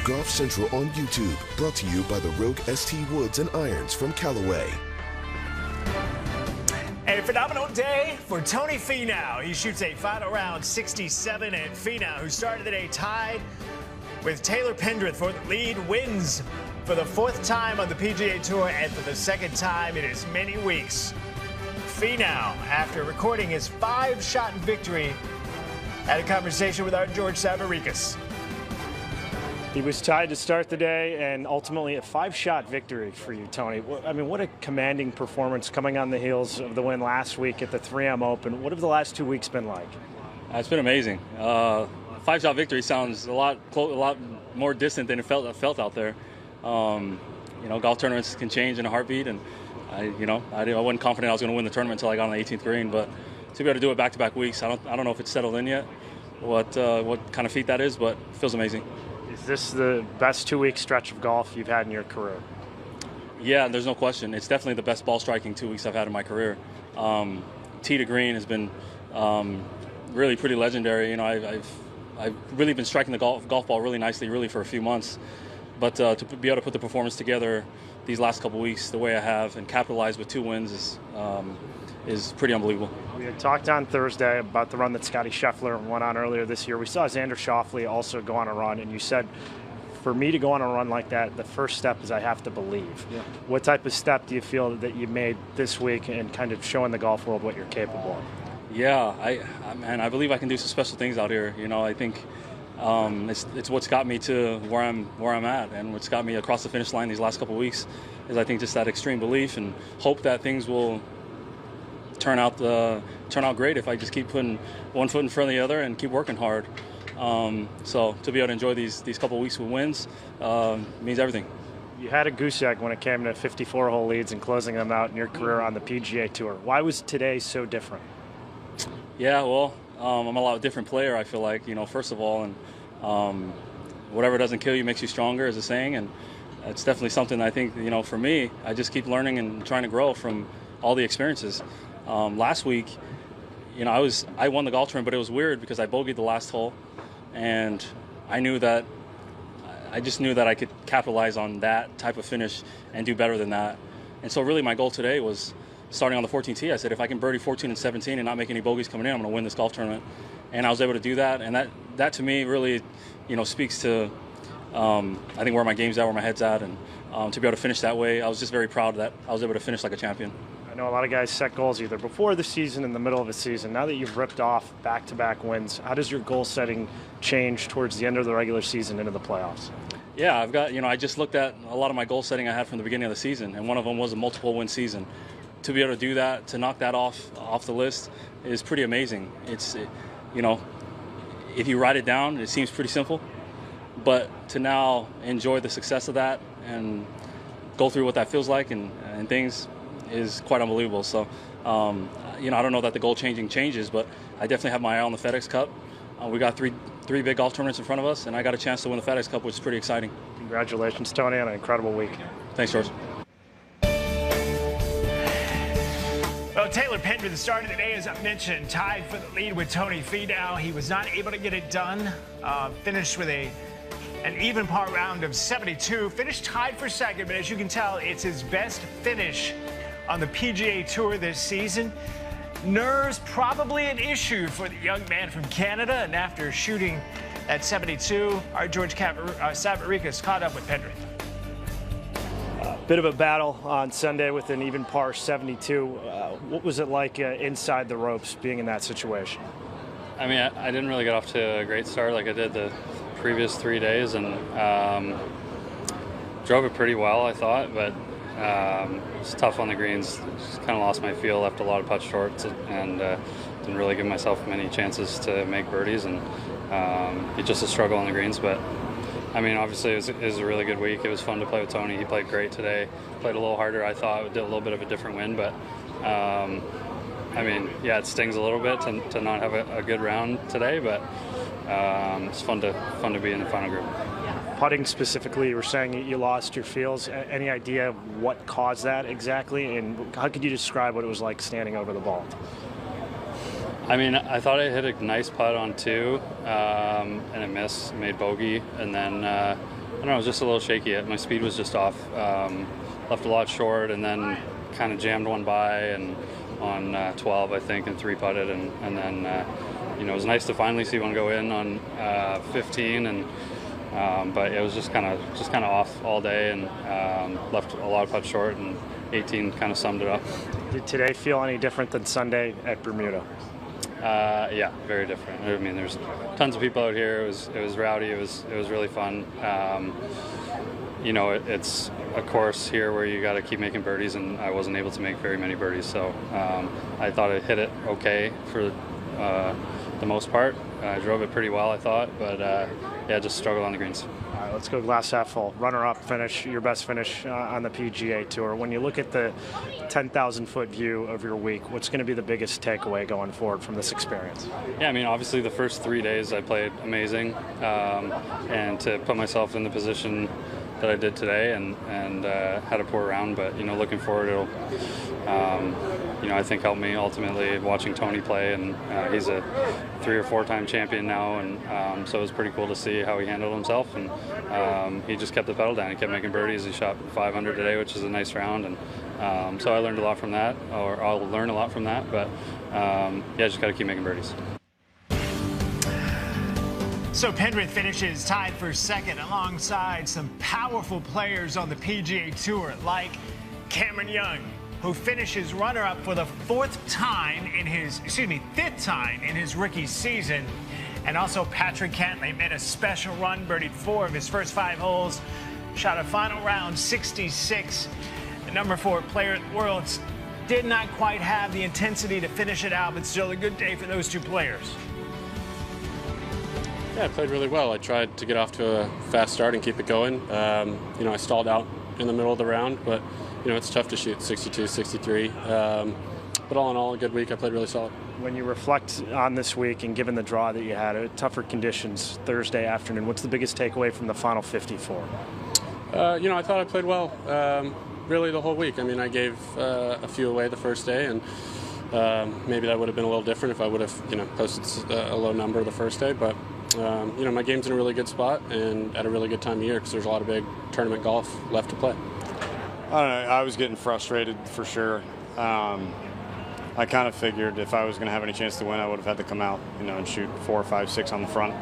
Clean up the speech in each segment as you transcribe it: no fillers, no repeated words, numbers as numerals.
Golf Central on YouTube, brought to you by the Rogue ST Woods and Irons from Callaway. A phenomenal day for Tony Finau. He shoots a final round 67, and Finau, who started the day tied with Taylor Pendrith for the lead, wins for the 4th time on the PGA Tour and for the 2nd time in as many weeks. Finau, after recording his 5-shot victory, had a conversation with our George Savaricas. He was tied to start the day, and ultimately a 5-shot victory for you, Tony. I mean, what a commanding performance coming on the heels of the win last week at the 3M Open. What have the last 2 weeks been like? It's been amazing. 5-shot victory sounds a lot more distant than it felt out there. Golf tournaments can change in a heartbeat, and I wasn't confident I was going to win the tournament until I got on the 18th green. But to be able to do it back-to-back weeks, I don't know if it's settled in yet, what kind of feat that is, but it feels amazing. Is this the best 2-week stretch of golf you've had in your career? Yeah, there's no question. It's definitely the best ball striking 2 weeks I've had in my career. Tee to green has been really pretty legendary. I've really been striking the golf ball really nicely, really for a few months. But to be able to put the performance together these last couple weeks the way I have and capitalize with 2 wins is pretty unbelievable. We had talked on Thursday about the run that Scotty Scheffler went on earlier this year. We saw Xander Schauffele also go on a run, and you said, for me to go on a run like that, the first step is I have to believe. Yeah. What type of step do you feel that you made this week in kind of showing the golf world what you're capable of? Yeah, I believe I can do some special things out here. I think it's what's got me to where I'm at, and what's got me across the finish line these last couple of weeks is I think just that extreme belief and hope that things will turn out great if I just keep putting one foot in front of the other and keep working hard. So to be able to enjoy these couple of weeks with wins means everything. You had a goose egg when it came to 54-hole leads and closing them out in your career on the PGA Tour. Why was today so different? Yeah, well, I'm a lot different player, I feel like, first of all, and whatever doesn't kill you makes you stronger, is a saying, and it's definitely something I think, for me, I just keep learning and trying to grow from all the experiences. Last week, I won the golf tournament, but it was weird because I bogeyed the last hole, and I just knew that I could capitalize on that type of finish and do better than that. And so really my goal today was starting on the 14th tee. I said, if I can birdie 14 and 17 and not make any bogeys coming in, I'm going to win this golf tournament. And I was able to do that, and that to me really, speaks to I think where my game's at, where my head's at, and to be able to finish that way, I was just very proud that I was able to finish like a champion. I know a lot of guys set goals either before the season, in the middle of the season. Now that you've ripped off back-to-back wins, how does your goal setting change towards the end of the regular season into the playoffs? Yeah, I've got, I just looked at a lot of my goal setting I had from the beginning of the season, and one of them was a multiple win season. To be able to do that, to knock that off the list is pretty amazing. It's, if you write it down, it seems pretty simple, but to now enjoy the success of that and go through what that feels like and things is quite unbelievable. So, I don't know that the goal changes, but I definitely have my eye on the FedEx Cup. We got three big golf tournaments in front of us, and I got a chance to win the FedEx Cup, which is pretty exciting. Congratulations, Tony, on an incredible week. Thanks, George. Well, Taylor Pendrith started the day, as I mentioned, tied for the lead with Tony Finau. He was not able to get it done. Finished with an even par round of 72. Finished tied for second, but as you can tell, it's his best finish on the PGA Tour this season. Nerves probably an issue for the young man from Canada, and after shooting at 72, our George Savaricas caught up with Pendrith. Bit of a battle on Sunday with an even par 72. What was it like inside the ropes being in that situation? I mean, I didn't really get off to a great start like I did the previous 3 days, and drove it pretty well, I thought, but it's tough on the greens. Just kind of lost my feel, left a lot of putt shorts, and didn't really give myself many chances to make birdies, and it's just a struggle on the greens. But I mean, obviously it was a really good week. It was fun to play with Tony. He played great today. Played a little harder, I thought. Did a little bit of a different win, but I mean, yeah, it stings a little bit to not have a good round today, but it's fun to be in the final group. Putting specifically, you were saying you lost your feels. Any idea what caused that exactly, and how could you describe what it was like standing over the ball? I mean, I thought I hit a nice putt on 2, and it missed, made bogey, and then I don't know, it was just a little shaky. My speed was just off. Left a lot short, and then kind of jammed one by, and on 12, I think, and 3-putted, and then it was nice to finally see one go in on 15, and but it was just kind of off all day, and left a lot of putts short, and 18 kind of summed it up. Did today feel any different than Sunday at Bermuda? Yeah, very different. I mean, there's tons of people out here. It was rowdy. It was really fun. It's a course here where you got to keep making birdies, and I wasn't able to make very many birdies. So I thought I hit it okay for the most part. I drove it pretty well, I thought, but just struggled on the greens. All right, let's go glass half full. Runner-up finish, your best finish on the PGA Tour. When you look at the 10,000-foot view of your week, what's going to be the biggest takeaway going forward from this experience? Yeah, I mean, obviously the first 3 days I played amazing, and to put myself in the position that I did today and had a poor round, but looking forward, it'll I think help me ultimately watching Tony play, and he's a 3 or 4 time champion now, and so it was pretty cool to see how he handled himself, and he just kept the pedal down. He kept making birdies. He shot 500 today, which is a nice round, and so I learned a lot from that, or I'll learn a lot from that, but just got to keep making birdies. So Pendrith finishes tied for second alongside some powerful players on the PGA Tour, like Cameron Young, who finishes runner-up for the fifth time in his rookie season. And also Patrick Cantlay made a special run, birdied 4 of his first 5 holes, shot a final round 66. The number 4 player in the world did not quite have the intensity to finish it out, but still a good day for those 2 players. Yeah, I played really well. I tried to get off to a fast start and keep it going. I stalled out in the middle of the round, but it's tough to shoot 62, 63. But all in all, a good week. I played really solid. When you reflect on this week and given the draw that you had, tougher conditions Thursday afternoon, what's the biggest takeaway from the final 54? I thought I played well really the whole week. I mean, I gave a few away the first day, and maybe that would have been a little different if I would have posted a low number the first day. But my game's in a really good spot and at a really good time of year because there's a lot of big tournament golf left to play. I don't know. I was getting frustrated for sure. I kind of figured if I was going to have any chance to win, I would have had to come out, and shoot 4, 5, 6 on the front.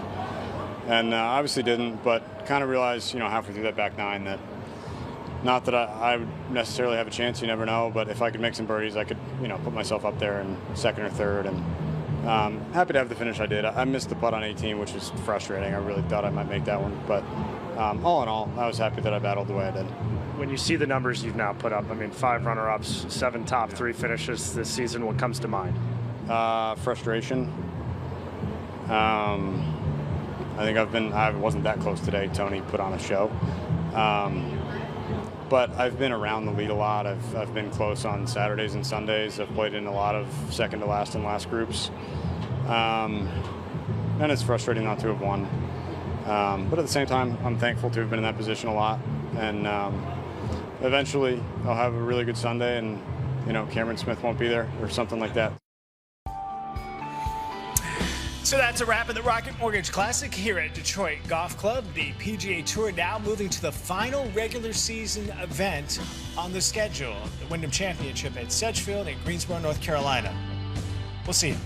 And obviously didn't, but kind of realized, halfway through that back 9 that not that I would necessarily have a chance, you never know, but if I could make some birdies, I could, put myself up there in second or third. And happy to have the finish I did. I missed the putt on 18, which was frustrating. I really thought I might make that one, but all in all, I was happy that I battled the way I did. When you see the numbers you've now put up, 5 runner-ups, 7 top 3 finishes this season, what comes to mind? Frustration. I think I wasn't that close today. Tony put on a show. But I've been around the lead a lot. I've been close on Saturdays and Sundays. I've played in a lot of second to last and last groups. And it's frustrating not to have won. But at the same time, I'm thankful to have been in that position a lot. And eventually I'll have a really good Sunday, and Cameron Smith won't be there or something like that. So that's a wrap of the Rocket Mortgage Classic here at Detroit Golf Club. The PGA Tour now moving to the final regular season event on the schedule, the Wyndham Championship at Sedgefield in Greensboro, North Carolina. We'll see you.